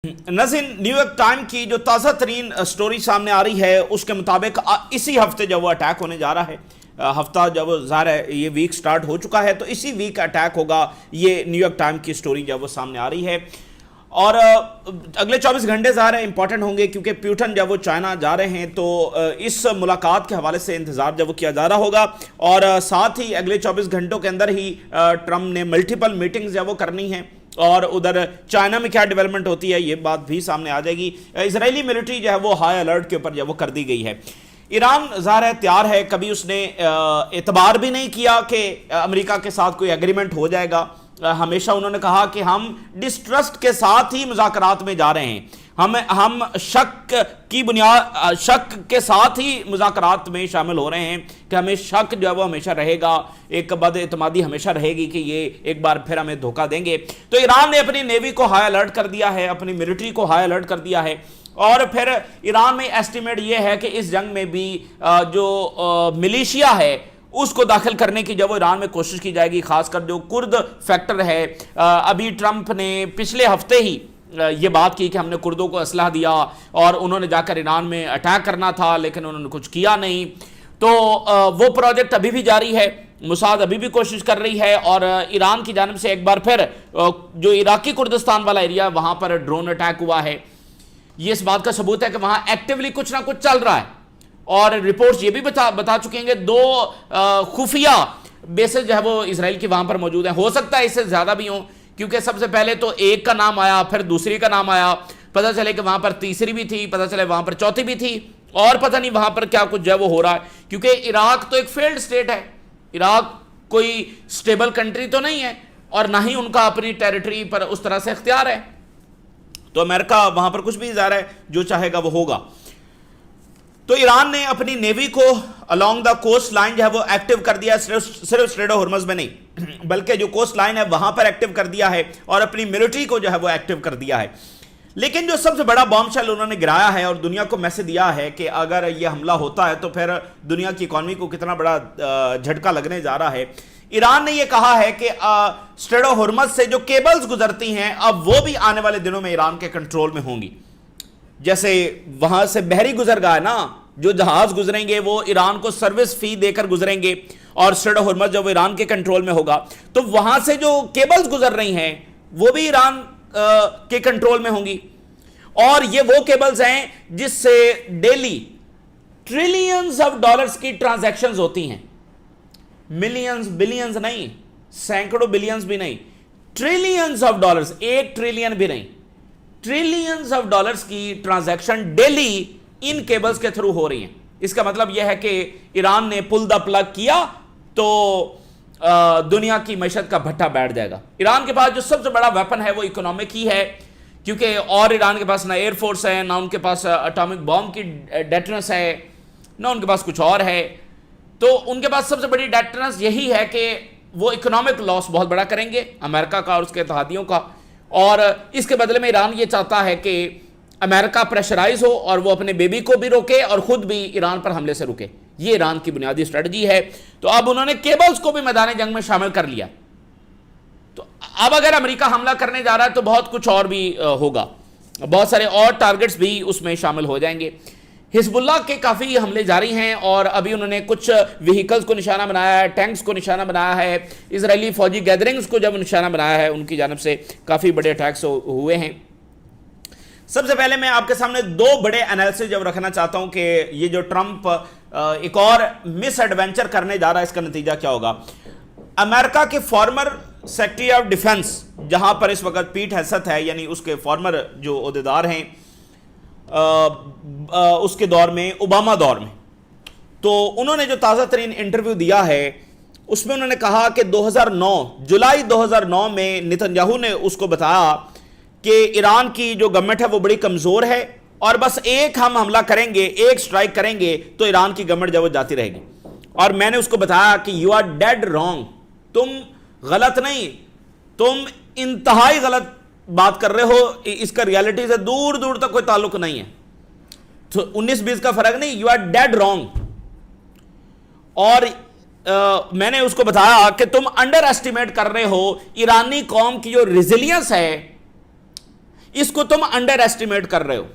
ناظرین، new York time کی جو تازہ ترین سٹوری سامنے آ رہی ہے اس کے مطابق اسی ہفتے جب وہ اٹیک ہونے جا رہا ہے، ہفتہ جب ظاہر ہے یہ ویک سٹارٹ ہو چکا ہے تو اسی ویک اٹیک ہوگا، یہ نیو یارک ٹائم کی سٹوری جب وہ سامنے آ رہی ہے۔ اور اگلے 24 گھنٹے ظاہر ہے امپورٹنٹ ہوں گے کیونکہ پیوٹن جب وہ چائنا جا رہے ہیں تو اس ملاقات کے حوالے سے انتظار جب وہ کیا جا رہا ہوگا، اور ساتھ ہی اگلے 24 گھنٹوں کے اندر ہی ٹرمپ نے ملٹیپل میٹنگز جب وہ کرنی ہیں، اور ادھر چائنا میں کیا ڈیولپمنٹ ہوتی ہے یہ بات بھی سامنے آ جائے گی۔ اسرائیلی ملٹری جو ہے وہ ہائی الرٹ کے اوپر جب وہ کر دی گئی ہے۔ ایران ظاہر ہے تیار ہے، کبھی اس نے اعتبار بھی نہیں کیا کہ امریکہ کے ساتھ کوئی ایگریمنٹ ہو جائے گا۔ ہمیشہ انہوں نے کہا کہ ہم ڈسٹرسٹ کے ساتھ ہی مذاکرات میں جا رہے ہیں، ہم شک کی بنیاد شک کے ساتھ ہی مذاکرات میں شامل ہو رہے ہیں کہ ہمیں شک جو ہے وہ ہمیشہ رہے گا، ایک بد اعتمادی ہمیشہ رہے گی کہ یہ ایک بار پھر ہمیں دھوکہ دیں گے۔ تو ایران نے اپنی نیوی کو ہائی الرٹ کر دیا ہے، اپنی ملٹری کو ہائی الرٹ کر دیا ہے، اور پھر ایران میں ایسٹیمیٹ یہ ہے کہ اس جنگ میں بھی جو ملیشیا ہے اس کو داخل کرنے کی جب وہ ایران میں کوشش کی جائے گی، خاص کر جو کرد فیکٹر ہے۔ ابھی ٹرمپ نے پچھلے ہفتے ہی یہ بات کی کہ ہم نے کردوں کو اسلحہ دیا اور انہوں نے جا کر ایران میں اٹیک کرنا تھا لیکن انہوں نے کچھ کیا نہیں، تو وہ پروجیکٹ ابھی بھی جاری ہے، موساد ابھی بھی کوشش کر رہی ہے، اور ایران کی جانب سے ایک بار پھر جو عراقی کردستان والا ایریا وہاں پر ڈرون اٹیک ہوا ہے۔ یہ اس بات کا ثبوت ہے کہ وہاں ایکٹیولی کچھ نہ کچھ چل رہا ہے، اور رپورٹس یہ بھی بتا چکے ہیں کہ 2 خفیہ بیسز جو ہے وہ اسرائیل کی وہاں پر موجود ہیں، ہو سکتا ہے اس سے زیادہ بھی ہوں، کیونکہ سب سے پہلے تو ایک کا نام آیا، پھر دوسری کا نام آیا، پتہ چلے کہ وہاں پر تیسری بھی تھی، پتہ چلے وہاں پر چوتھی بھی تھی، اور پتہ نہیں وہاں پر کیا کچھ جو ہے وہ ہو رہا ہے، کیونکہ عراق تو ایک فیلڈ سٹیٹ ہے، عراق کوئی سٹیبل کنٹری تو نہیں ہے، اور نہ ہی ان کا اپنی ٹیریٹری پر اس طرح سے اختیار ہے، تو امریکہ وہاں پر کچھ بھی ظاہر ہے جو چاہے گا وہ ہوگا۔ تو ایران نے اپنی نیوی کو along دا کوسٹ لائن جو ہے وہ ایکٹیو کر دیا، صرف اسٹریٹ آف ہرمز میں نہیں بلکہ جو کوسٹ لائن ہے وہاں پر ایکٹیو کر دیا ہے، اور اپنی ملٹری کو جو ہے وہ ایکٹیو کر دیا ہے۔ لیکن جو سب سے بڑا بام شیل انہوں نے گرایا ہے اور دنیا کو میسج دیا ہے کہ اگر یہ حملہ ہوتا ہے تو پھر دنیا کی اکانومی کو کتنا بڑا جھٹکا لگنے جا رہا ہے۔ ایران نے یہ کہا ہے کہ اسٹریٹ آف ہرمز سے جو کیبلز گزرتی ہیں اب وہ بھی آنے والے دنوں میں ایران کے کنٹرول میں ہوں گی، جیسے وہاں سے بحری گزر گا ہے نا، جو جہاز گزریں گے وہ ایران کو سروس فی دے کر گزریں گے، اور اسٹریٹ آف ہرمز جب ایران کے کنٹرول میں ہوگا تو وہاں سے جو کیبلز گزر رہی ہیں وہ بھی ایران کے کنٹرول میں ہوں گی، اور یہ وہ کیبلز ہیں جس سے ڈیلی ٹریلینز آف ڈالرز کی ٹرانزیکشنز ہوتی ہیں، ملینز بلینز نہیں، سینکڑوں بلینز بھی نہیں، ٹریلینز آف ڈالرز، 1 ٹریلین بھی نہیں، ٹریلینز آف ڈالرز کی ٹرانزیکشن ڈیلی ان کیبلز کے تھرو ہو رہی ہیں۔ اس کا مطلب یہ ہے کہ ایران نے پل دا پلگ کیا تو دنیا کی معیشت کا بھٹا بیٹھ جائے گا۔ ایران کے پاس جو سب سے بڑا ویپن ہے وہ اکنامک ہی ہے، کیونکہ اور ایران کے پاس نہ ایئر فورس ہے، نہ ان کے پاس اٹامک بام کی ڈیٹرنس ہے، نہ ان کے پاس کچھ اور ہے، تو ان کے پاس سب سے بڑی ڈیٹرنس یہی ہے کہ وہ اکنامک لاس بہت بڑا کریں گے امریکہ کا اور اس کے اتحادیوں کا، اور اس کے بدلے میں ایران یہ چاہتا ہے کہ امریکہ پریشرائز ہو اور وہ اپنے بیبی کو بھی روکے اور خود بھی ایران پر حملے سے رکے۔ یہ ایران کی بنیادی اسٹریٹجی ہے۔ تو اب انہوں نے کیبلز کو بھی میدان جنگ میں شامل کر لیا، تو اب اگر امریکہ حملہ کرنے جا رہا ہے تو بہت کچھ اور بھی ہوگا، بہت سارے اور ٹارگٹس بھی اس میں شامل ہو جائیں گے۔ حزب اللہ کے کافی حملے جاری ہیں، اور ابھی انہوں نے کچھ وہیکلز کو نشانہ بنایا ہے، ٹینکس کو نشانہ بنایا ہے، اسرائیلی فوجی گیدرنگز کو جب نشانہ بنایا ہے ان کی جانب سے کافی بڑے اٹیکس ہوئے ہیں۔ سب سے پہلے میں آپ کے سامنے 2 بڑے انالیسس جب رکھنا چاہتا ہوں کہ یہ جو ٹرمپ ایک اور مس ایڈونچر کرنے جا رہا ہے اس کا نتیجہ کیا ہوگا۔ امریکہ کے فارمر سیکرٹری آف ڈیفنس جہاں پر اس وقت پیٹ ہیگسیت ہے، یعنی اس کے فارمر جو عہدیدار ہیں اس کے دور میں، اوباما دور میں، تو انہوں نے جو تازہ ترین انٹرویو دیا ہے اس میں انہوں نے کہا کہ جولائی 2009 میں نتنیاہو نے اس کو بتایا کہ ایران کی جو گورنمنٹ ہے وہ بڑی کمزور ہے، اور بس ایک ہم حملہ کریں گے، ایک سٹرائک کریں گے تو ایران کی گورنمنٹ جب وہ جاتی رہے گی، اور میں نے اس کو بتایا کہ یو آر ڈیڈ رانگ، تم غلط نہیں، تم انتہائی غلط بات کر رہے ہو، اس کا ریالٹی سے دور دور تک کوئی تعلق نہیں ہے، تو 19-20 کا فرق نہیں، یو آر ڈیڈ رانگ۔ اور میں نے اس کو بتایا کہ تم انڈر ایسٹیمیٹ کر رہے ہو ایرانی قوم کی جو ریزیلینس ہے، اس کو تم انڈر ایسٹیمیٹ کر رہے ہو.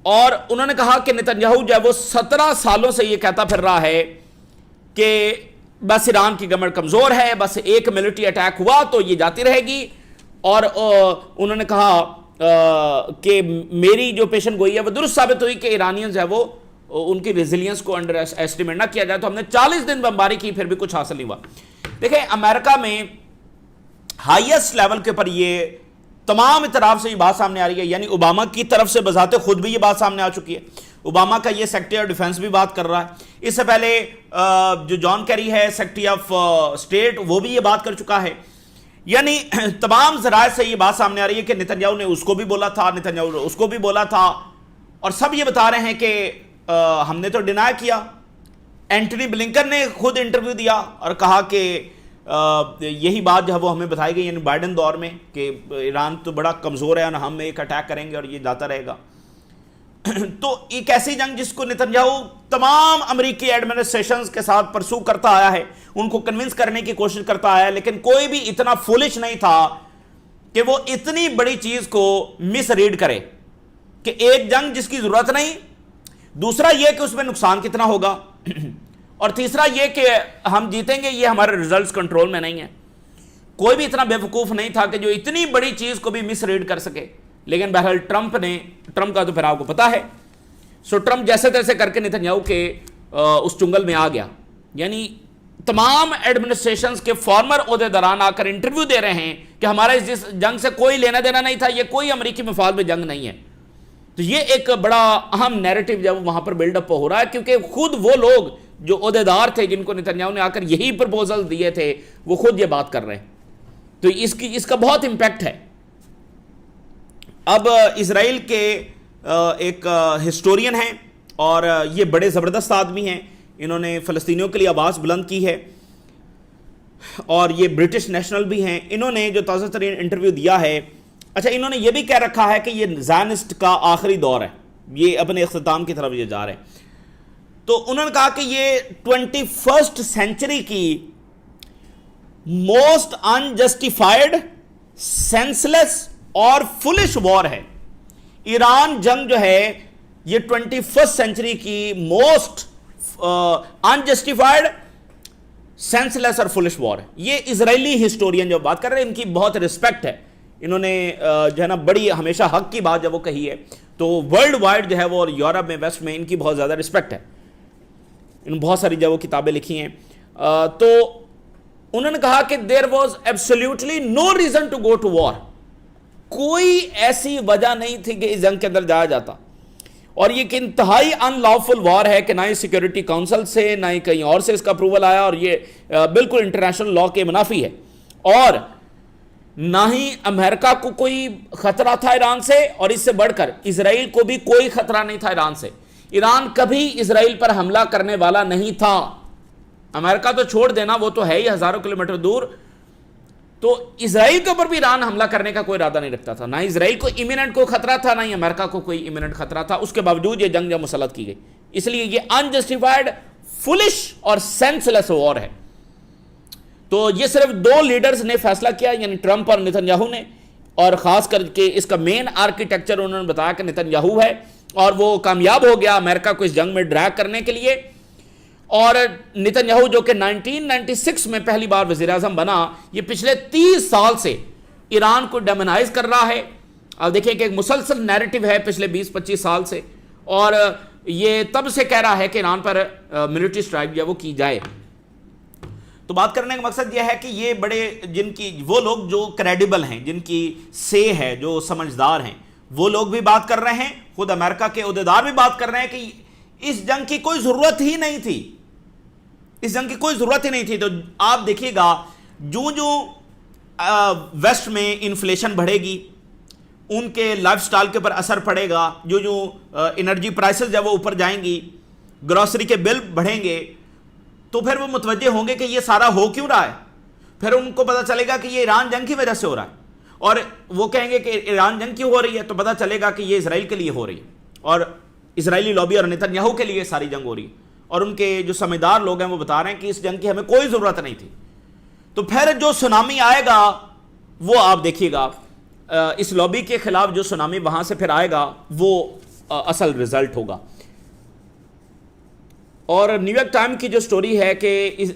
اور انہوں نے کہا کہ نتنیاہو جو ہے وہ 17 سالوں سے یہ کہتا پھر رہا ہے کہ بس ایران کی گورنمنٹ کمزور ہے, بس ایک ملٹری اٹیک ہوا تو یہ جاتی رہے گی. اور انہوں نے کہا کہ میری جو پیشن گوئی ہے وہ درست ثابت ہوئی کہ ایرانینز ہے وہ ان کی ریزیلینس کو انڈر ایسٹیمیٹ نہ کیا جائے. تو ہم نے 40 دن بمباری کی, پھر بھی کچھ حاصل نہیں ہوا. دیکھیں امریکہ میں ہائیسٹ لیول کے پر یہ تمام اطراف سے یہ بات سامنے آ رہی ہے, یعنی اوباما کی طرف سے بذات خود بھی یہ بات سامنے آ چکی ہے. اوباما کا یہ سیکرٹری آف ڈیفنس بھی بات کر رہا ہے. اس سے پہلے جو جان کیری ہے سیکرٹری آف اسٹیٹ, وہ بھی یہ بات کر چکا ہے. یعنی تمام ذرائع سے یہ بات سامنے آ رہی ہے کہ نتنیاہو نے اس کو بھی بولا تھا, نتنیاہو نے اس کو بھی بولا تھا, اور سب یہ بتا رہے ہیں کہ ہم نے تو ڈینائی کیا. اینٹنی بلنکن نے خود انٹرویو دیا اور کہا کہ یہی بات جو ہے وہ ہمیں بتائی گئی, یعنی بائیڈن دور میں, کہ ایران تو بڑا کمزور ہے اور ہم ایک اٹیک کریں گے اور یہ جاتا رہے گا. تو ایک ایسی جنگ جس کو نتنیاہو تمام امریکی ایڈمنسٹریشنز کے ساتھ پرسو کرتا آیا ہے, ان کو کنونس کرنے کی کوشش کرتا آیا ہے, لیکن کوئی بھی اتنا فولش نہیں تھا کہ وہ اتنی بڑی چیز کو مس ریڈ کرے کہ ایک جنگ جس کی ضرورت نہیں, دوسرا یہ کہ اس میں نقصان کتنا ہوگا, اور تیسرا یہ کہ ہم جیتیں گے, یہ ہمارے ریزلٹس کنٹرول میں نہیں ہیں. کوئی بھی اتنا بے وقوف نہیں تھا کہ جو اتنی بڑی چیز کو بھی مس ریڈ کر سکے. لیکن بہرحال ٹرمپ کا تو پھر آپ کو پتا ہے. سو ٹرمپ جیسے تیسے کر کے نتنیاہو کے اس چنگل میں آ گیا. یعنی تمام ایڈمنسٹریشنز کے فارمر عہدیداران آ کر انٹرویو دے رہے ہیں کہ ہمارا اس جنگ سے کوئی لینا دینا نہیں تھا, یہ کوئی امریکی مفاد میں جنگ نہیں ہے. تو یہ ایک بڑا اہم نیریٹو جب وہاں پر بلڈ اپ ہو رہا ہے, کیونکہ خود وہ لوگ جو عہدیدار تھے جن کو نتنیاہو نے آ کر یہی پرپوزل دیے تھے, وہ خود یہ بات کر رہے ہیں. تو اس کا بہت امپیکٹ ہے. اب اسرائیل کے ایک ہسٹورین ہیں اور یہ بڑے زبردست آدمی ہیں, انہوں نے فلسطینیوں کے لیے آواز بلند کی ہے اور یہ برٹش نیشنل بھی ہیں. انہوں نے جو تازہ ترین انٹرویو دیا ہے, اچھا انہوں نے یہ بھی کہہ رکھا ہے کہ یہ زائنسٹ کا آخری دور ہے, یہ اپنے اختتام کی طرف یہ جا رہے ہیں. تو انہوں نے کہا کہ یہ 21st سینچری کی موسٹ انجسٹیفائڈ, سینسلیس اور فلش وار ہے. ایران جنگ جو ہے یہ 21st سینچری کی موسٹ انجسٹیفائڈ, سینسلیس اور فلش وار ہے. یہ اسرائیلی ہسٹورین جو بات کر رہے ہیں, ان کی بہت رسپیکٹ ہے. انہوں نے جو ہے نا بڑی ہمیشہ حق کی بات جب وہ کہی ہے, تو ورلڈ وائڈ جو ہے وہ یورپ میں, ویسٹ میں ان کی بہت زیادہ رسپیکٹ ہے. انہوں نے بہت ساری جو وہ کتابیں لکھی ہیں. تو انہوں نے کہا کہ there was absolutely no reason to go to war. کوئی ایسی وجہ نہیں تھی کہ اس جنگ کے اندر جایا جاتا, اور یہ کہ انتہائی ان لافل وار ہے کہ نہ ہی سیکیورٹی کونسل سے نہ ہی کہیں اور سے اس کا اپروول آیا, اور یہ بالکل انٹرنیشنل لا کے منافی ہے. اور نہ ہی امریکہ کو کوئی خطرہ تھا ایران سے, اور اس سے بڑھ کر اسرائیل کو بھی کوئی خطرہ نہیں تھا ایران سے. ایران کبھی اسرائیل پر حملہ کرنے والا نہیں تھا. امریکہ تو چھوڑ دینا, وہ تو ہے ہی ہزاروں کلومیٹر دور. تو اسرائیل کے اوپر بھی ایران حملہ کرنے کا کوئی ارادہ نہیں رکھتا تھا. نہ اسرائیل کو امییننٹ کو خطرہ تھا, نہ ہی امریکہ کو کوئی امییننٹ خطرہ تھا. اس کے باوجود یہ جنگ جب مسلط کی گئی, اس لیے یہ انجسٹیفائڈ, فلش اور سینسلیس وار ہے. تو یہ صرف 2 لیڈرز نے فیصلہ کیا, یعنی ٹرمپ اور نتنیاہو نے, اور خاص کر کے اس کا مین آرکیٹیکچر انہوں نے بتایا کہ نتنیاہو ہے, اور وہ کامیاب ہو گیا امریکہ کو اس جنگ میں ڈریگ کرنے کے لیے. اور نتنیاہو جو کہ 1996 میں پہلی بار وزیر اعظم بنا, یہ پچھلے 30 سال سے ایران کو ڈیمونائز کر رہا ہے. اب دیکھیں کہ ایک مسلسل نیریٹو ہے پچھلے 20-25 سال سے, اور یہ تب سے کہہ رہا ہے کہ ایران پر ملٹری اسٹرائک جو وہ کی جائے. تو بات کرنے کا مقصد یہ ہے کہ یہ بڑے جن کی وہ لوگ جو کریڈیبل ہیں, جن کی سے ہے, جو سمجھدار ہیں, وہ لوگ بھی بات کر رہے ہیں. خود امریکہ کے عہدیدار بھی بات کر رہے ہیں کہ اس جنگ کی کوئی ضرورت ہی نہیں تھی, اس جنگ کی کوئی ضرورت ہی نہیں تھی. تو آپ دیکھیے گا جو ویسٹ میں انفلیشن بڑھے گی, ان کے لائف سٹائل کے اوپر اثر پڑے گا, جو انرجی پرائسز جب وہ اوپر جائیں گی, گروسری کے بل بڑھیں گے, تو پھر وہ متوجہ ہوں گے کہ یہ سارا ہو کیوں رہا ہے. پھر ان کو پتہ چلے گا کہ یہ ایران جنگ کی وجہ سے ہو رہا ہے, اور وہ کہیں گے کہ ایران جنگ کیوں ہو رہی ہے, تو پتہ چلے گا کہ یہ اسرائیل کے لیے ہو رہی ہے, اور اسرائیلی لابی اور نتنیاہو کے لیے ساری جنگ ہو رہی ہے. اور ان کے جو سمجھدار لوگ ہیں وہ بتا رہے ہیں کہ اس جنگ کی ہمیں کوئی ضرورت نہیں تھی. تو پھر جو سونامی آئے گا وہ آپ دیکھیے گا, اس لابی کے خلاف جو سونامی وہاں سے پھر آئے گا وہ اصل رزلٹ ہوگا. اور نیو یارک ٹائم کی جو سٹوری ہے کہ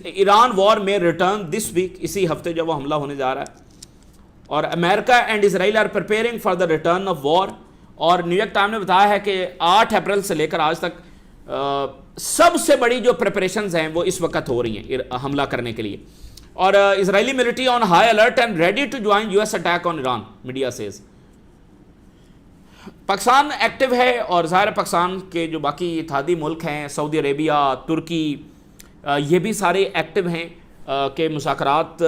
ایران وار میں ریٹرن دس ویک, اسی ہفتے جو وہ حملہ ہونے جا رہا ہے, اور America and Israel are preparing for the return of war. اور نیو یارک ٹائم نے بتایا ہے کہ 8 اپریل سے لے کر آج تک سب سے بڑی جو پریپریشنز ہیں وہ اس وقت ہو رہی ہیں حملہ کرنے کے لیے. اور Israeli military on high alert and ready to join U S attack on Iran, media says. Pakistan active ہے, اور ظاہر پاکستان کے جو باقی اتحادی ملک ہیں, سعودی عربیہ, ترکی, یہ بھی سارے ایکٹیو ہیں کہ مذاکرات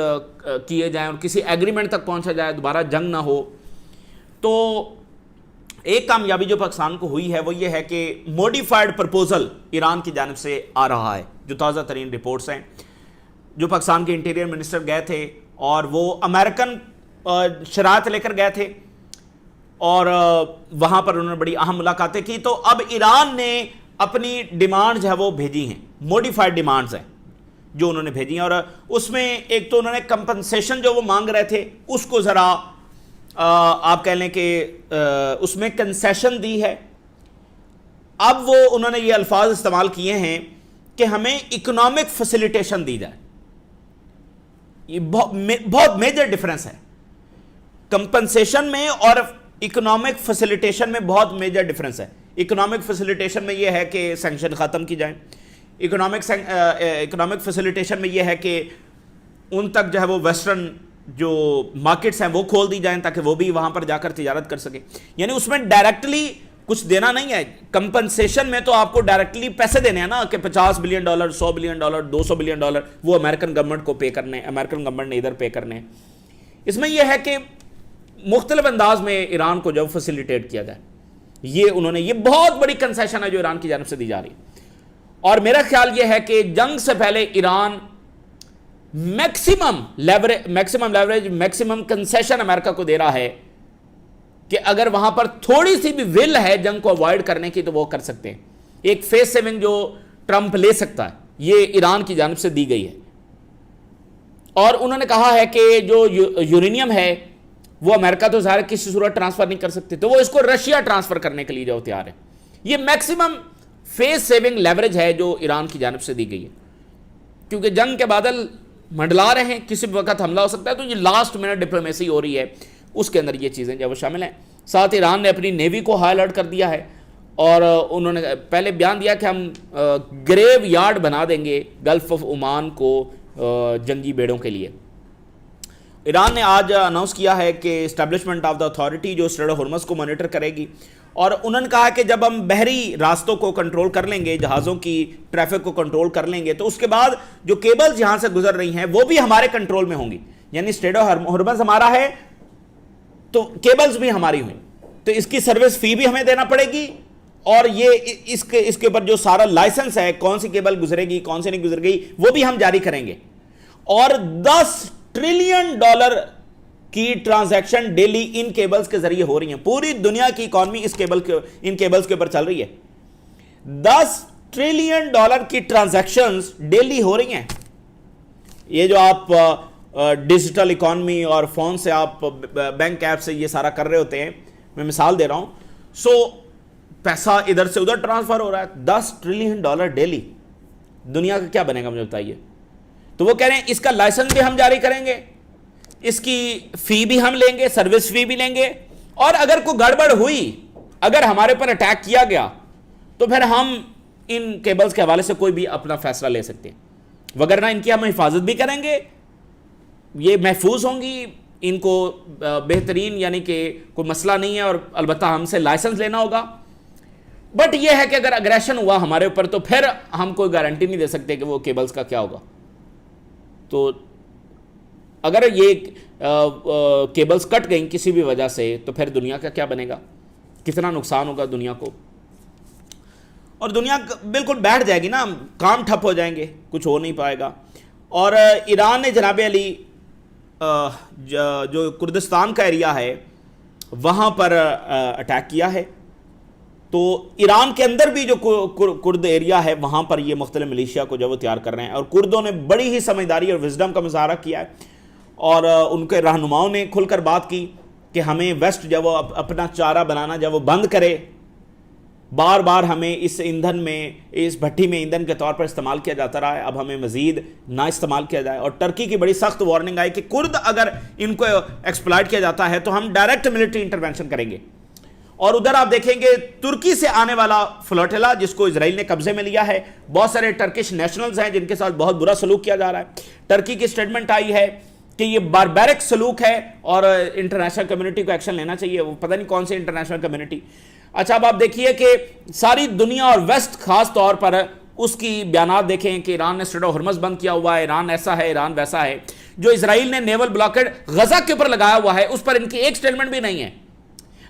کیے جائیں اور کسی ایگریمنٹ تک پہنچا جائے, دوبارہ جنگ نہ ہو. تو ایک کامیابی جو پاکستان کو ہوئی ہے وہ یہ ہے کہ موڈیفائڈ پرپوزل ایران کی جانب سے آ رہا ہے. جو تازہ ترین رپورٹس ہیں, جو پاکستان کے انٹیریئر منسٹر گئے تھے اور وہ امریکن شرائط لے کر گئے تھے, اور وہاں پر انہوں نے بڑی اہم ملاقاتیں کی. تو اب ایران نے اپنی ڈیمانڈ جو ہے وہ بھیجی ہیں, موڈیفائڈ ڈیمانڈز ہیں جو انہوں نے بھیجی ہیں. اور اس میں ایک تو انہوں نے کمپنسیشن جو وہ مانگ رہے تھے اس کو ذرا آپ کہہ لیں کہ اس میں کنسیشن دی ہے. اب وہ انہوں نے یہ الفاظ استعمال کیے ہیں کہ ہمیں اکنامک فیسیلیٹیشن دی جائے. یہ بہت میجر ڈفرنس ہے کمپنسیشن میں اور اکنامک فیسیلیٹیشن میں, بہت میجر ڈفرنس ہے. اکنامک فیسیلیٹیشن میں یہ ہے کہ سینکشن ختم کی جائیں. اکنامک فیسیلیٹیشن میں یہ ہے کہ ان تک جو ہے وہ ویسٹرن جو مارکیٹس ہیں وہ کھول دی جائیں تاکہ وہ بھی وہاں پر جا کر تجارت کر سکیں. یعنی اس میں ڈائریکٹلی کچھ دینا نہیں ہے. کمپنسیشن میں تو آپ کو ڈائریکٹلی پیسے دینے ہیں نا, کہ $50 بلین, $100 بلین, $200 بلین وہ امریکن گورنمنٹ کو پے کرنے ہیں, امریکن گورنمنٹ نے ادھر پے کرنے ہیں. اس میں یہ ہے کہ مختلف انداز میں ایران کو جو فیسیلیٹیٹ کیا جائے. یہ انہوں نے, یہ بہت بڑی کنسیشن ہے جو ایران کی جانب سے دی جا رہی ہے. اور میرا خیال یہ ہے کہ جنگ سے پہلے ایران میکسیمم کنسیشن امریکہ کو دے رہا ہے کہ اگر وہاں پر تھوڑی سی بھی ول ہے جنگ کو اوائڈ کرنے کی تو وہ کر سکتے ہیں. ایک فیس سیونگ جو ٹرمپ لے سکتا ہے یہ ایران کی جانب سے دی گئی ہے. اور انہوں نے کہا ہے کہ جو یورینیم ہے وہ امریکہ تو ظاہر کسی صورت ٹرانسفر نہیں کر سکتے, تو وہ اس کو رشیا ٹرانسفر کرنے کے لیے جو تیار ہے. یہ میکسیمم فیس سیونگ لیوریج ہے جو ایران کی جانب سے دی گئی ہے, کیونکہ جنگ کے بادل منڈلا رہے ہیں, کسی بھی وقت حملہ ہو سکتا ہے. تو یہ لاسٹ منٹ ڈپلومیسی ہو رہی ہے, اس کے اندر یہ چیزیں جو وہ شامل ہیں. ساتھ ایران نے اپنی نیوی کو ہائی الرٹ کر دیا ہے, اور انہوں نے پہلے بیان دیا کہ ہم گریو یارڈ بنا دیں گے گلف آف عمان کو جنگی بیڑوں کے لیے. ایران نے آج اناؤنس کیا ہے کہ اسٹیبلشمنٹ آف دا اتھارٹی جو اسٹریٹ آف ہرمز کو مانیٹر کرے گی, اور انہوں نے کہا کہ جب ہم بحری راستوں کو کنٹرول کر لیں گے, جہازوں کی ٹریفک کو کنٹرول کر لیں گے, تو اس کے بعد جو کیبلز یہاں سے گزر رہی ہیں وہ بھی ہمارے کنٹرول میں ہوں گی. یعنی اسٹریٹ آف ہرمز ہمارا ہے تو کیبلز بھی ہماری ہوئیں, تو اس کی سروس فی بھی ہمیں دینا پڑے گی, اور یہ اس کے اوپر جو سارا لائسنس ہے کون سی کیبل گزرے گی کون سی نہیں گزر گئی وہ بھی ہم جاری کریں گے. اور $10 ٹریلین کی ٹرانزیکشن ڈیلی ان کیبلز کے ذریعے ہو رہی ہیں. پوری دنیا کی اکانومی ان کیبلز کے اوپر چل رہی ہے. $10 ٹریلین کی ٹرانزیکشنز ڈیلی ہو رہی ہیں. یہ جو آپ ڈیجیٹل اکانومی اور فون سے آپ بینک ایپ سے یہ سارا کر رہے ہوتے ہیں, میں مثال دے رہا ہوں, سو پیسہ ادھر سے ادھر ٹرانسفر ہو رہا ہے. $10 ٹریلین ڈیلی. دنیا کا کیا بنے گا مجھے بتائیے. تو وہ کہہ رہے ہیں اس کا لائسنس بھی ہم جاری کریں گے, اس کی فی بھی ہم لیں گے, سروس فی بھی لیں گے, اور اگر کوئی گڑبڑ ہوئی, اگر ہمارے پر اٹیک کیا گیا تو پھر ہم ان کیبلز کے حوالے سے کوئی بھی اپنا فیصلہ لے سکتے ہیں, وگرنہ ان کی ہم حفاظت بھی کریں گے, یہ محفوظ ہوں گی, ان کو بہترین یعنی کہ کوئی مسئلہ نہیں ہے, اور البتہ ہم سے لائسنس لینا ہوگا. بٹ یہ ہے کہ اگر اگریشن ہوا ہمارے اوپر تو پھر ہم کوئی گارنٹی نہیں دے سکتے کہ وہ کیبلز کا کیا ہوگا. تو اگر یہ کیبلز کٹ گئیں کسی بھی وجہ سے تو پھر دنیا کا کیا بنے گا, کتنا نقصان ہوگا دنیا کو, اور دنیا بالکل بیٹھ جائے گی نا, کام ٹھپ ہو جائیں گے, کچھ ہو نہیں پائے گا. اور ایران نے جناب علی جو کردستان کا ایریا ہے وہاں پر اٹیک کیا ہے. تو ایران کے اندر بھی جو کرد ایریا ہے وہاں پر یہ مختلف ملیشیا کو جو وہ تیار کر رہے ہیں, اور کردوں نے بڑی ہی سمجھداری اور وزڈم کا مظاہرہ کیا ہے, اور ان کے رہنماؤں نے کھل کر بات کی کہ ہمیں ویسٹ جب وہ اپنا چارہ بنانا جب وہ بند کرے، بار بار ہمیں اس ایندھن میں، اس بھٹی میں ایندھن کے طور پر استعمال کیا جاتا رہا ہے، اب ہمیں مزید نہ استعمال کیا جائے. اور ٹرکی کی بڑی سخت وارننگ آئی کہ کرد اگر ان کو ایکسپلائٹ کیا جاتا ہے تو ہم ڈائریکٹ ملٹری انٹرونشن کریں گے. اور ادھر آپ دیکھیں گے ترکی سے آنے والا فلوٹیلا جس کو اسرائیل نے قبضے میں لیا ہے، بہت سارے ٹرکش نیشنلز ہیں جن کے ساتھ بہت برا سلوک کیا جا رہا ہے. ٹرکی کی سٹیٹمنٹ آئی ہے کہ یہ باربیرک سلوک ہے اور انٹرنیشنل کمیونٹی کو ایکشن لینا چاہیے. وہ پتہ نہیں کون سی انٹرنیشنل کمیونٹی. اچھا اب آپ دیکھیے کہ ساری دنیا اور ویسٹ خاص طور پر اس کی بیانات دیکھیں کہ ایران نے اسٹریٹ آف ہرمز بند کیا ہوا ہے، ایران ایسا ہے، ایران ویسا ہے. جو اسرائیل نے نیول بلاکڈ غزہ کے اوپر لگایا ہوا ہے اس پر ان کی ایک سٹیٹمنٹ بھی نہیں ہے.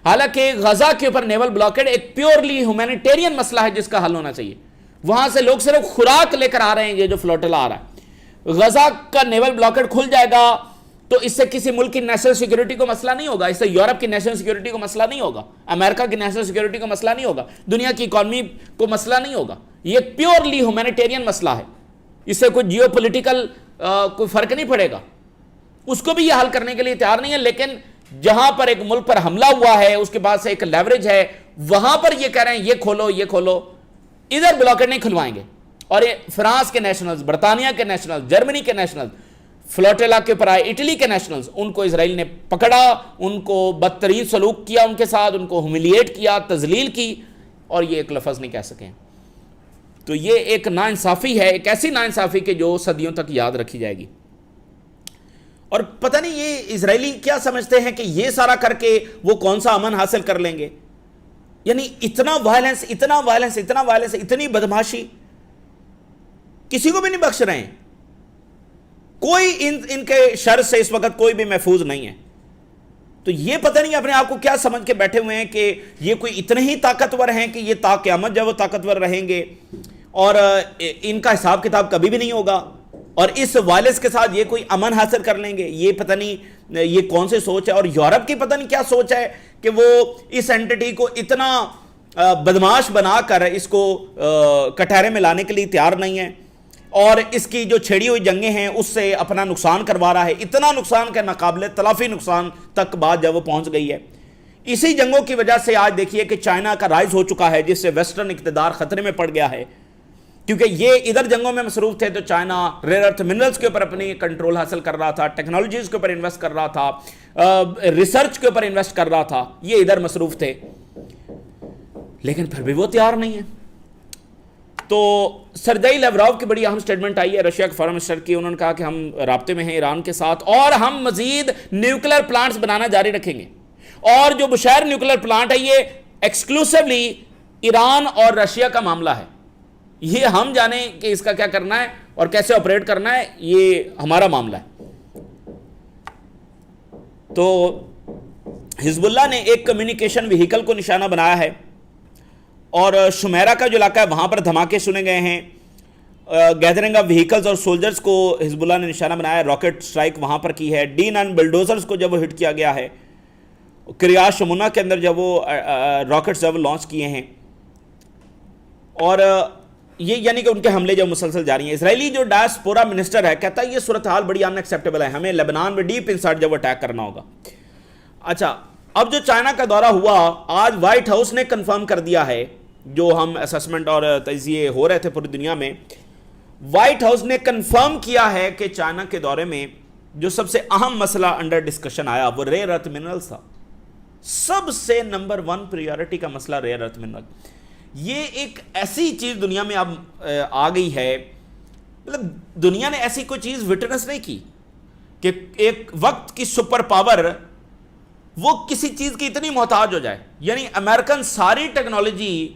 حالانکہ غزہ کے اوپر نیول بلاکڈ ایک پیورلی ہیومینیٹیرین مسئلہ ہے جس کا حل ہونا چاہیے. وہاں سے لوگ صرف خوراک لے کر آ رہے ہیں. یہ جو فلوٹیلا آ رہا ہے، غزہ کا نیول بلاکڈ کھل جائے گا تو اس سے کسی ملک کی نیشنل سیکیورٹی کو مسئلہ نہیں ہوگا، اس سے یورپ کی نیشنل سیکیورٹی کو مسئلہ نہیں ہوگا، امریکہ کی نیشنل سیکیورٹی کو مسئلہ نہیں ہوگا، دنیا کی اکانومی کو مسئلہ نہیں ہوگا. یہ پیورلی ہیومینیٹیرین مسئلہ ہے، اس سے کوئی جیو پولیٹیکل کوئی فرق نہیں پڑے گا. اس کو بھی یہ حل کرنے کے لیے تیار نہیں ہے. لیکن جہاں پر ایک ملک پر حملہ ہوا ہے اس کے بعد سے ایک لیوریج ہے، وہاں پر یہ کہہ رہے ہیں یہ کھولو یہ کھولو. ادھر بلاکڈ نہیں کھلوائیں گے. اور یہ فرانس کے نیشنلز، برطانیہ کے نیشنلز، جرمنی کے نیشنلز، فلوٹیلا کے اوپر آئے اٹلی کے نیشنلز، ان کو اسرائیل نے پکڑا، ان کو بدترین سلوک کیا، ان کے ساتھ ان کو ہیوملیٹ کیا، تذلیل کی، اور یہ ایک لفظ نہیں کہہ سکیں. تو یہ ایک ناانصافی ہے، ایک ایسی ناانصافی کہ جو صدیوں تک یاد رکھی جائے گی. اور پتہ نہیں یہ اسرائیلی کیا سمجھتے ہیں کہ یہ سارا کر کے وہ کون سا امن حاصل کر لیں گے. یعنی اتنا وائلنس، اتنا وائلنس، اتنا وائلنس، اتنی بدماشی، کسی کو بھی نہیں بخش رہے ہیں. کوئی ان کے شر سے اس وقت کوئی بھی محفوظ نہیں ہے. تو یہ پتہ نہیں اپنے آپ کو کیا سمجھ کے بیٹھے ہوئے ہیں کہ یہ کوئی اتنے ہی طاقتور ہیں کہ یہ تا قیامت جب وہ طاقتور رہیں گے اور ان کا حساب کتاب کبھی بھی نہیں ہوگا، اور اس وائلنس کے ساتھ یہ کوئی امن حاصل کر لیں گے. یہ پتہ نہیں یہ کون سی سوچ ہے. اور یورپ کی پتہ نہیں کیا سوچ ہے کہ وہ اس اینٹی کو اتنا بدماش بنا کر اس کو کٹہرے میں لانے کے لیے تیار نہیں ہے، اور اس کی جو چھیڑی ہوئی جنگیں ہیں اس سے اپنا نقصان کروا رہا ہے. اتنا نقصان کہ ناقابل تلافی نقصان تک بات جب وہ پہنچ گئی ہے. اسی جنگوں کی وجہ سے آج دیکھیے کہ چائنا کا رائز ہو چکا ہے، جس سے ویسٹرن اقتدار خطرے میں پڑ گیا ہے. کیونکہ یہ ادھر جنگوں میں مصروف تھے تو چائنا ریئر ارتھ منرلز کے اوپر اپنی کنٹرول حاصل کر رہا تھا، ٹیکنالوجیز کے اوپر انویسٹ کر رہا تھا، ریسرچ کے اوپر انویسٹ کر رہا تھا. یہ ادھر مصروف تھے، لیکن پھر بھی وہ تیار نہیں ہے. تو سرجئی لیوراو کی بڑی اہم سٹیٹمنٹ آئی ہے رشیا کے فارن منسٹر کی. انہوں نے کہا کہ ہم رابطے میں ہیں ایران کے ساتھ اور ہم مزید نیوکلیر پلانٹس بنانا جاری رکھیں گے. اور جو بشیر نیوکلیر پلانٹ ہے یہ ایکسکلوسیولی ایران اور رشیا کا معاملہ ہے. یہ ہم جانیں کہ اس کا کیا کرنا ہے اور کیسے آپریٹ کرنا ہے، یہ ہمارا معاملہ ہے. تو حزب اللہ نے ایک کمیونیکیشن وہیکل کو نشانہ بنایا ہے، اور شمیرہ کا جو علاقہ ہے وہاں پر دھماکے سنے گئے ہیں. گیدرنگ آف وہیکلز اور سولجرز کو حزب اللہ نے نشانہ بنایا ہے. راکٹ سٹرائک وہاں پر کی ہے. D9 بلڈوزرز کو جب وہ ہٹ کیا گیا ہے. کریات شمونہ کے اندر جب وہ راکٹس جب لانچ کیے ہیں، اور یہ یعنی کہ ان کے حملے جب مسلسل جاری ہیں. اسرائیلی جو ڈائسپورا منسٹر ہے کہتا ہے یہ صورتحال بڑی ان ایکسیپٹیبل ہے، ہمیں لبنان میں ڈیپ انسائڈ جب وہ اٹیک کرنا ہوگا. اچھا اب جو چائنا کا دورہ ہوا، آج وائٹ ہاؤس نے کنفرم کر دیا ہے، جو ہم اسسمنٹ اور تجزیے ہو رہے تھے پوری دنیا میں، وائٹ ہاؤس نے کنفرم کیا ہے کہ چائنا کے دورے میں جو سب سے اہم مسئلہ انڈر ڈسکشن آیا وہ ریئر ارتھ منرلز تھا. سب سے نمبر 1 پریورٹی کا مسئلہ ریئر ارتھ منرل. یہ ایک ایسی چیز دنیا میں اب آ گئی ہے، مطلب دنیا نے ایسی کوئی چیز وٹنس نہیں کی کہ ایک وقت کی سپر پاور وہ کسی چیز کی اتنی محتاج ہو جائے. یعنی امریکن ساری ٹیکنالوجی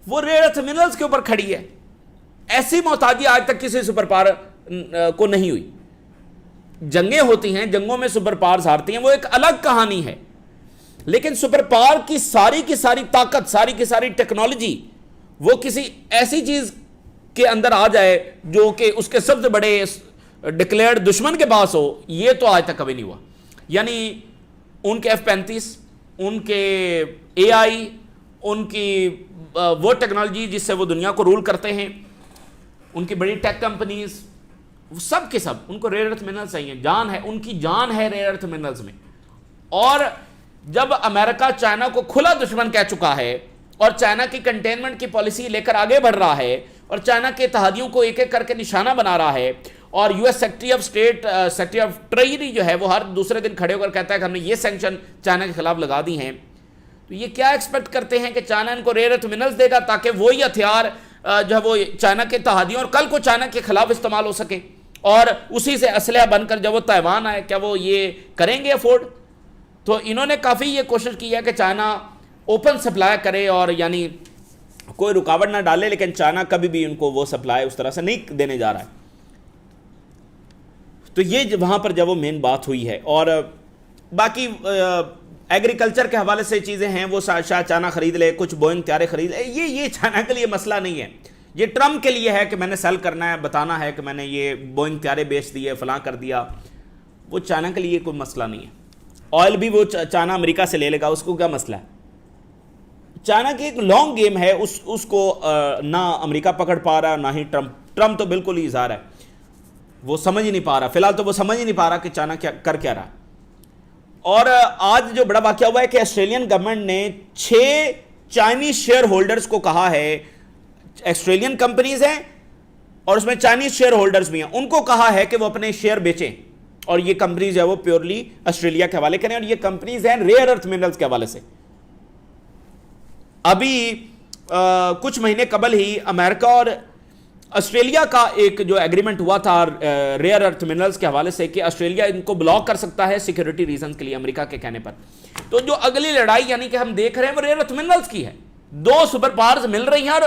وہ ریئر ارتھ منرلز کے اوپر کھڑی ہے. ایسی محتاجی آج تک کسی سپر پاور کو نہیں ہوئی. جنگیں ہوتی ہیں، جنگوں میں سپر پاورز ہارتی ہیں، وہ ایک الگ کہانی ہے. لیکن سپر پاور کی ساری طاقت، ساری کی ساری ٹیکنالوجی وہ کسی ایسی چیز کے اندر آ جائے جو کہ اس کے سب سے بڑے ڈکلیئرڈ دشمن کے پاس ہو، یہ تو آج تک کبھی نہیں ہوا. یعنی ان کے F-35، ان کے AI، ان کی وہ ٹیکنالوجی جس سے وہ دنیا کو رول کرتے ہیں، ان کی بڑی ٹیک کمپنیز، سب کے سب ان کو ریئر ارتھ منرلز چاہیے. جان ہے، ان کی جان ہے ریئر ارتھ منرلز میں. اور جب امریکہ چائنا کو کھلا دشمن کہہ چکا ہے اور چائنا کی کنٹینمنٹ کی پالیسی لے کر آگے بڑھ رہا ہے اور چائنا کے اتحادیوں کو ایک ایک کر کے نشانہ بنا رہا ہے، اور U S secretary of state secretary of treasury جو ہے وہ ہر دوسرے دن کھڑے ہو کر کہتا ہے کہ ہم نے یہ سینکشن چائنا کے خلاف لگا دی ہیں، تو یہ کیا ایکسپیکٹ کرتے ہیں کہ چائنا ان کو ریئر ارتھ منرلز دے گا تاکہ وہی ہتھیار جو ہے وہ چائنا کے اتحادیوں اور کل کو چائنا کے خلاف استعمال ہو سکے اور اسی سے اسلحہ بن کر جب وہ تائیوان آئے، کیا وہ یہ کریں گے افورڈ؟ تو انہوں نے کافی یہ کوشش کی ہے کہ چائنا اوپن سپلائی کرے اور یعنی کوئی رکاوٹ نہ ڈالے، لیکن چائنا کبھی بھی ان کو وہ سپلائی اس طرح سے نہیں دینے جا رہا ہے. تو یہ وہاں پر جب وہ مین بات ہوئی ہے. اور باقی ایگریکلچر کے حوالے سے چیزیں ہیں، وہ شاید چائنا خرید لے، کچھ بوئنگ طیارے خرید لے، یہ چائنا کے لیے مسئلہ نہیں ہے. یہ ٹرمپ کے لیے ہے کہ میں نے سیل کرنا ہے، بتانا ہے کہ میں نے یہ بوئنگ طیارے بیچ دیے، فلاں کر دیا. وہ چائنا کے لیے کوئی مسئلہ نہیں ہے. آئل بھی وہ چائنا امریکہ سے لے لے گا، اس کو کیا مسئلہ ہے؟ چائنا کی ایک لانگ گیم ہے، اس کو نہ امریکہ پکڑ پا رہا نہ ہی ٹرمپ تو بالکل ہی اظہار ہے، وہ سمجھ ہی نہیں پا رہا. فی الحال تو وہ سمجھ ہی نہیں پا رہا کہ چائنا کیا رہا. اور آج جو بڑا واقعہ ہوا ہے کہ آسٹریلین گورنمنٹ نے 6 چائنیز شیئر ہولڈرز کو کہا ہے، آسٹریلین کمپنیز ہیں اور اس میں چائنیز شیئر ہولڈرز بھی ہیں، ان کو کہا ہے کہ وہ اپنے شیئر بیچیں اور یہ کمپنیز ہے وہ پیورلی آسٹریلیا کے حوالے کریں، اور یہ کمپنیز ہیں ریئر ارتھ منرلز کے حوالے سے. ابھی کچھ مہینے قبل ہی امریکہ اور آسٹریلیا کا ایک جو ایگریمنٹ ہوا تھا ریئر ارتھ منرلز کے حوالے سے کہ آسٹریلیا ان کو بلاک کر سکتا ہے سیکیورٹی ریزنز کے لیے امریکہ کے کہنے پر. تو جو اگلی لڑائی یعنی کہ ہم دیکھ رہے ہیں وہ ریئر ارتھ منرلز کی ہے. 2 سپر پاورز مل رہی ہیں اور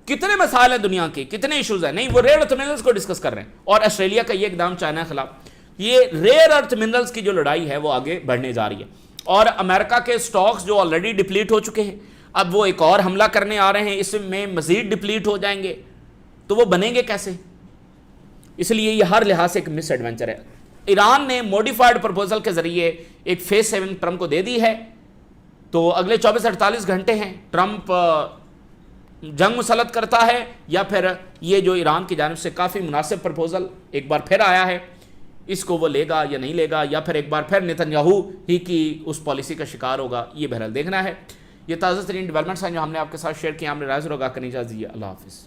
کتنے مسائل ہیں دنیا کے، کتنے ایشوز ہیں، نہیں وہ ریئر ارتھ منرلز کو ڈسکس کر رہے ہیں. اور آسٹریلیا کا یہ اقدام چائنا کے خلاف، یہ ریئر ارتھ منرلز کی جو لڑائی ہے وہ آگے بڑھنے جا رہی ہے. اور امریکہ کے سٹاکس جو آلریڈی ڈپلیٹ ہو چکے ہیں، اب وہ ایک اور حملہ کرنے آ رہے ہیں، اس میں مزید ڈپلیٹ ہو جائیں گے، تو وہ بنیں گے کیسے؟ اس لیے یہ ہر لحاظ سے ایک مس ایڈونچر ہے. ایران نے موڈیفائڈ پرپوزل کے ذریعے ایک فیز 7 ٹرمپ کو دے دی ہے، تو اگلے 24-48 گھنٹے ہیں، ٹرمپ جنگ مسلط کرتا ہے یا پھر یہ جو ایران کی جانب سے کافی مناسب پرپوزل ایک بار پھر آیا ہے اس کو وہ لے گا یا نہیں لے گا، یا پھر ایک بار پھر نتنیاہو ہی کی اس پالیسی کا شکار ہوگا. یہ بہرحال دیکھنا ہے. یہ تازہ ترین ڈیولپمنٹس ہیں جو ہم نے آپ کے ساتھ شیئر کیا. ہم نے رائز روگا کرنی چاہیے. اللہ حافظ.